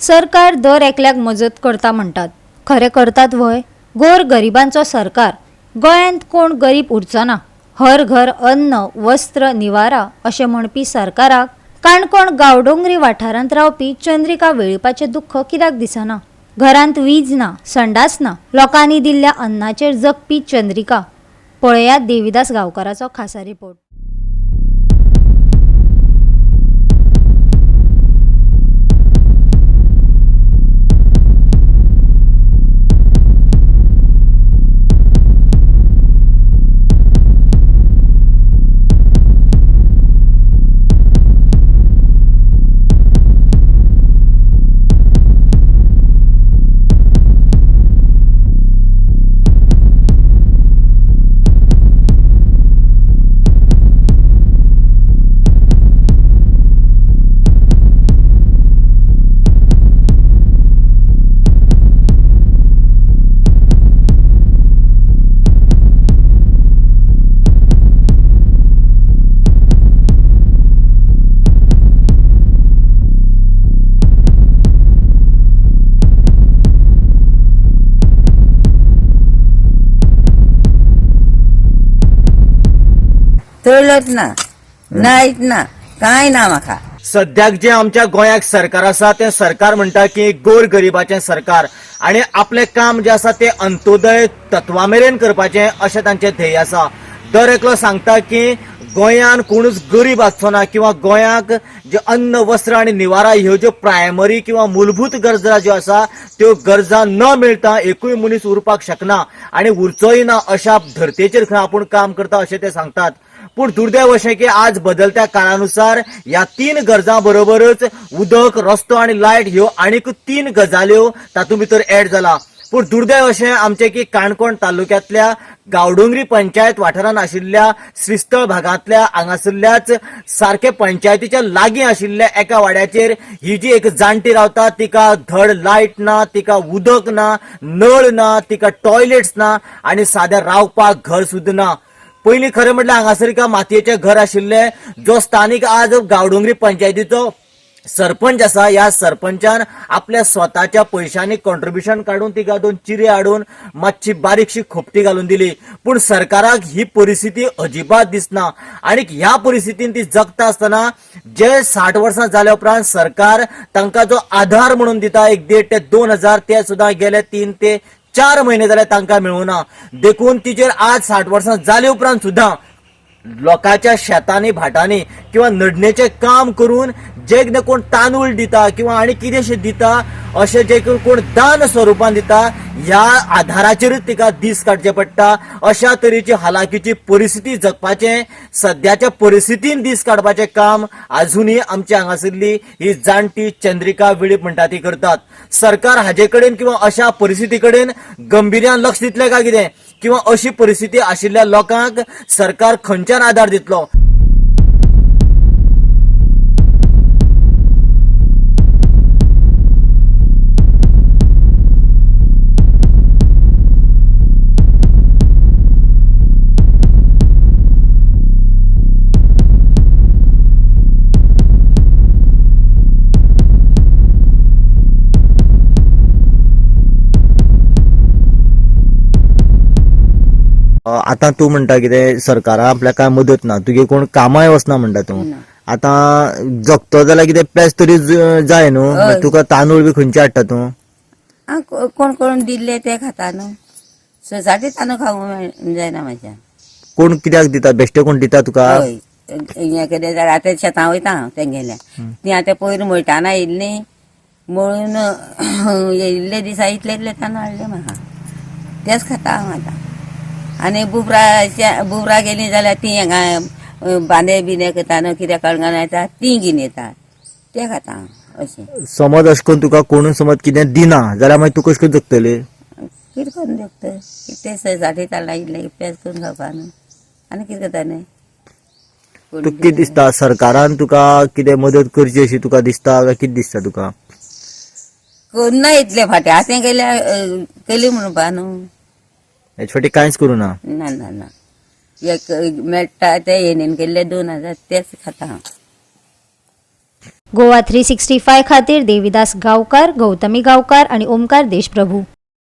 सरकार दर एकल्याक मजत करता म्हणटात, खरे करतात वय? गोर गरिबांचो सरकार. गोंयांत कोण गरीब उरचो ना. हर घर अन्न वस्त्र निवारा अशें म्हणपी सरकाराक काणकोण गांवडोंगरी वाठारांत रावपी चंद्रिका वेळीपाचें दुख्ख कित्याक दिसना? घरांत वीज ना, संडास ना, लोकांनी दिल्ल्या अन्नाचेर जगपी चंद्रिका. पळयात देविदास गांवकाराचो खासा रिपोर्ट. तळत ना नाहीत ना काय ना म्हाका. सद्याक जे आमच्या गोंयाक सरकार आसा ते सरकार म्हणटा की गोर गरिबाचें सरकार आणि आपले काम जे आसा ते अंत्योदय तत्वा मेरेन करपाचें अशें तांचें ध्येय आसा. दर एकलो सांगता की गोंयान कोणूच गरीब आसचो ना किंवा गोंयाक जे अन्न वस्त्र आणि निवारा ह्यो ज्यो प्रायमरी किंवा मूलभूत गरजा ज्यो आसा त्यो गरजा न मेळटा एकूय मनीस उरपाक शकना आणि उरचोय ना अशा धर्तेचेर खंय आपूण काम करता अशें ते सांगतात. पूण दुर्दैव अशें की आज बदलत्या काळानुसार ह्या 3 गरजां बरोबरच उदक रस्तो आणि लायट ह्यो आनीक 3 गजाल्यो तातूंत भितर एड जाला. पूण दुर्दैव अशें आमचें की काणकोण तालुक्यांतल्या गांवडोंगरी पंचायत वाठारांत आशिल्ल्या श्रीस्थळ भागांतल्या हांगासरल्याच सारखे पंचायतीच्या लागीं आशिल्ल्या एका वाड्याचेर ही जी एक जाणटी रावता तिका धड लायट ना, तिका उदक ना, नळ ना, तिका टॉयलेट्स ना आणि सादें रावपाक घर सुद्दां ना. पयलीं खरें म्हटल्यार हांगासर एका मातयेचें घर आशिल्लें जो स्थानीक आज गांवडोंगरी पंचायतीचो सरपंच आसा. ह्या सरपंचान आपल्या स्वताच्या पयशांनी कॉन्ट्रिब्युशन काडून तिका 2 चिरे हाडून मातशी बारीकशी खोपटी घालून दिली. पूण सरकाराक ही परिस्थिती अजिबात दिसना आणि ह्या परिस्थितीन ती जगता आसतना जे 60 वर्सां जाल्या उपरांत सरकार तांकां जो आधार म्हणून दिता 1,500 ते 2,000 ते सुद्दां गेले 3 ते 4 महिने जाले तांकां मेळूना. देखून तिचेर आज 60 वर्सां जाले उपरांत सुद्दां लोकांच्या शेतांनी भाटांनी किंवा नडणेचें काम करून जे कोण तांदूळ दिता किंवा आनी कितेंशें दिता अशें जे कोण दान स्वरुपान दिता ह्या आधाराचेरूच तिका दीस काडचे पडटा. अशा तरेची हालाकीची परिस्थिती जगपाचें सद्याच्या परिस्थितीन दीस काडपाचें काम अजूनही आमच्या हांगासरली ही जाणटी चंद्रिका वेळीप म्हणटा ती करतात. सरकार हाजे कडेन किंवा अशा परिस्थिती कडेन गंभीर्यान लक्ष दितलें काय कितें किंवा अशी परिस्थिती आशिल्ल्या लोकांक सरकार खंयच्यान आधार दितलो? आता तू म्हणटा कितें सरकारान आपल्याक काय मदत ना, तुगे कोण कामाय वचना म्हणटा तू. आता जगतो जाल्यार कितें पेज तरी जाय न्हू. तुका तांदूळ बी खंयचे हाडटा तू? कोण कोण दिल्ले ते खाता न्हू. सोसायटी तांदूळ खावंक जायना म्हाज्या. कोण कित्याक दिता? बेश्टे कोण दिता तुका? हें कितें जाल्यार आतां शेतां वयता हांव तेंगेल्या ती आतां पयर मळटाना येयल्ली मळून येयल्ले दिसा इतले तांदूळ हाडले म्हाका तेच खाता हांव आतां. आनी बुबरा गेली जाल्यार ती हांगा बांदे बिंदे करता न्हू कितें कळंगान येता ती घेवन येतात ते खाता हांव अशें. समज अशें करून तुका कोण समज कितें दिना जाल्यार मागीर तूं कशें करून जगतली? कितें करून जगता कितें सोसायटी ताला इल्लें पेज करून खावपा न्हू आनी कितें करता न्हू. तुका कितें दिसता सरकारान तुका कितें मदत करची अशी तुका दिसता काय कितें दिसता तुका? करना इतले फाटी आतां गेल्यार केली म्हणपा न्हू. हेचे फाटी कांयच करूना? ना ना ना एक मेळटा ते येणेन केल्ले 2,000 तेच खाता हांव. गोवा 365 खातीर देविदास गांवकार, गौतमी गांवकार आणि ओमकार देशप्रभू.